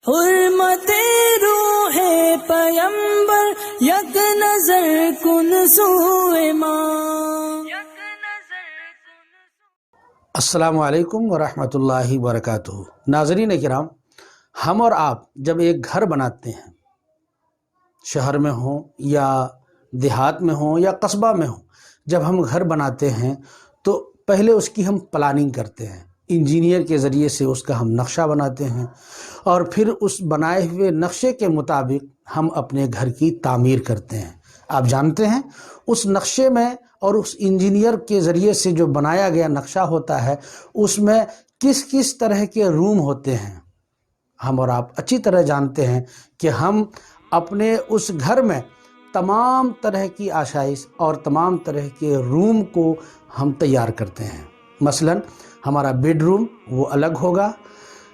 حرمت روح پیمبر یک نظر کن سوئے ماں. السلام علیکم ورحمۃ اللہ وبرکاتہ. ناظرین کرام، ہم اور آپ جب ایک گھر بناتے ہیں، شہر میں ہوں یا دیہات میں ہوں یا قصبہ میں ہوں، جب ہم گھر بناتے ہیں تو پہلے اس کی ہم پلاننگ کرتے ہیں. انجینئر کے ذریعے سے اس کا ہم نقشہ بناتے ہیں اور پھر اس بنائے ہوئے نقشے کے مطابق ہم اپنے گھر کی تعمیر کرتے ہیں. آپ جانتے ہیں اس نقشے میں اور اس انجینئر کے ذریعے سے جو بنایا گیا نقشہ ہوتا ہے، اس میں کس کس طرح کے روم ہوتے ہیں. ہم اور آپ اچھی طرح جانتے ہیں کہ ہم اپنے اس گھر میں تمام طرح کی آشائش اور تمام طرح کے روم کو ہم تیار کرتے ہیں. مثلا ہمارا بیڈ روم وہ الگ ہوگا،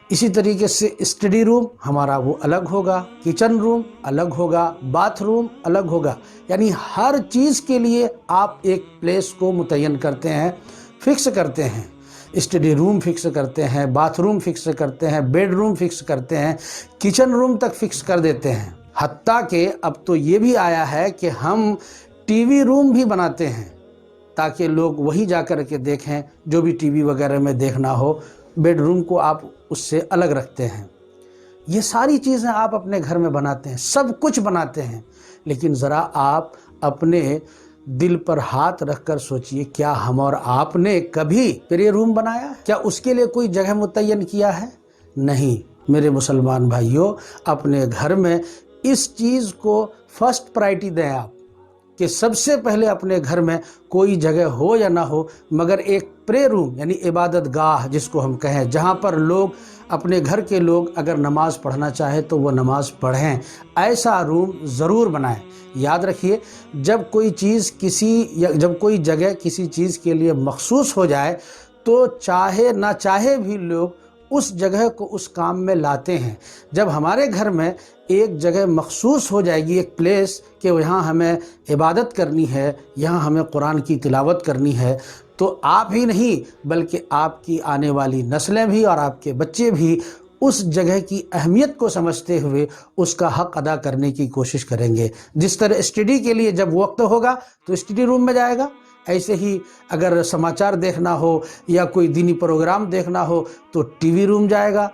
اسی طریقے سے اسٹڈی روم ہمارا وہ الگ ہوگا، کچن روم الگ ہوگا، باتھ روم الگ ہوگا. یعنی ہر چیز کے لیے آپ ایک پلیس کو متعین کرتے ہیں، فکس کرتے ہیں. اسٹڈی روم فکس کرتے ہیں، باتھ روم فکس کرتے ہیں، بیڈ روم فکس کرتے ہیں، کچن روم تک فکس کر دیتے ہیں. حتیٰ کہ اب تو یہ بھی آیا ہے کہ ہم ٹی وی روم بھی بناتے ہیں تاکہ لوگ وہی جا کر کے دیکھیں جو بھی ٹی وی وغیرہ میں دیکھنا ہو. بیڈ روم کو آپ اس سے الگ رکھتے ہیں. یہ ساری چیزیں آپ اپنے گھر میں بناتے ہیں، سب کچھ بناتے ہیں. لیکن ذرا آپ اپنے دل پر ہاتھ رکھ کر سوچئے، کیا ہم اور آپ نے کبھی پلے روم بنایا؟ کیا اس کے لیے کوئی جگہ متعین کیا ہے؟ نہیں. میرے مسلمان بھائیوں، اپنے گھر میں اس چیز کو فرسٹ پرائرٹی دیں آپ، کہ سب سے پہلے اپنے گھر میں کوئی جگہ ہو یا نہ ہو مگر ایک پرے روم، یعنی عبادت گاہ جس کو ہم کہیں، جہاں پر لوگ اپنے گھر کے لوگ اگر نماز پڑھنا چاہے تو وہ نماز پڑھیں. ایسا روم ضرور بنائیں. یاد رکھیے، جب کوئی جگہ کسی چیز کے لیے مخصوص ہو جائے تو چاہے نہ چاہے بھی لوگ اس جگہ کو اس کام میں لاتے ہیں. جب ہمارے گھر میں ایک جگہ مخصوص ہو جائے گی، ایک پلیس کہ یہاں ہمیں عبادت کرنی ہے، یہاں ہمیں قرآن کی تلاوت کرنی ہے، تو آپ ہی نہیں بلکہ آپ کی آنے والی نسلیں بھی اور آپ کے بچے بھی اس جگہ کی اہمیت کو سمجھتے ہوئے اس کا حق ادا کرنے کی کوشش کریں گے. جس طرح اسٹڈی کے لیے جب وقت ہوگا تو اسٹڈی روم میں جائے گا، ایسے ہی اگر سماچار دیکھنا ہو یا کوئی دینی پروگرام دیکھنا ہو تو ٹی وی روم جائے گا.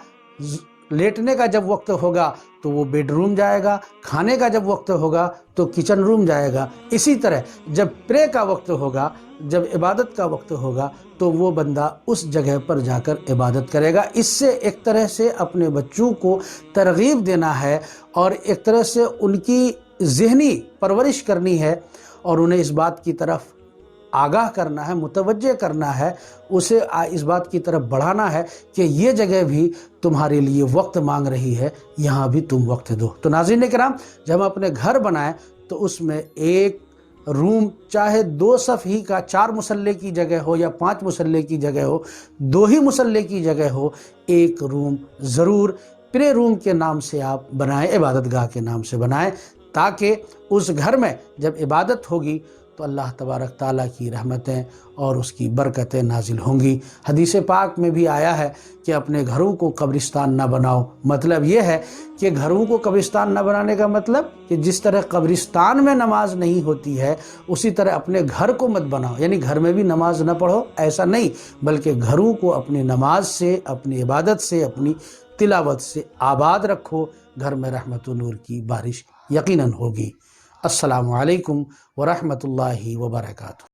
لیٹنے کا جب وقت ہوگا تو وہ بیڈ روم جائے گا. کھانے کا جب وقت ہوگا تو کچن روم جائے گا. اسی طرح جب پرے کا وقت ہوگا، جب عبادت کا وقت ہوگا تو وہ بندہ اس جگہ پر جا کر عبادت کرے گا. اس سے ایک طرح سے اپنے بچوں کو ترغیب دینا ہے اور ایک طرح سے ان کی ذہنی پرورش کرنی ہے اور انہیں اس بات کی طرف آگاہ کرنا ہے، متوجہ کرنا ہے، اسے اس بات کی طرف بڑھانا ہے کہ یہ جگہ بھی تمہارے لیے وقت مانگ رہی ہے، یہاں بھی تم وقت دو. تو ناظرین کرام، جب ہم اپنے گھر بنائیں تو اس میں ایک روم چاہے 2 صف ہی کا 4 مصلے کی جگہ ہو یا 5 مصلے کی جگہ ہو، 2 ہی مصلے کی جگہ ہو، ایک روم ضرور پرے روم کے نام سے آپ بنائیں، عبادت گاہ کے نام سے بنائیں، تاکہ اس گھر میں جب عبادت ہوگی تو اللہ تبارک تعالیٰ کی رحمتیں اور اس کی برکتیں نازل ہوں گی. حدیث پاک میں بھی آیا ہے کہ اپنے گھروں کو قبرستان نہ بناؤ. مطلب یہ ہے کہ گھروں کو قبرستان نہ بنانے کا مطلب کہ جس طرح قبرستان میں نماز نہیں ہوتی ہے اسی طرح اپنے گھر کو مت بناؤ. یعنی گھر میں بھی نماز نہ پڑھو، ایسا نہیں، بلکہ گھروں کو اپنی نماز سے، اپنی عبادت سے، اپنی تلاوت سے آباد رکھو. گھر میں رحمت و نور کی بارش یقیناً ہوگی. السلام علیکم ورحمۃ اللہ وبرکاتہ.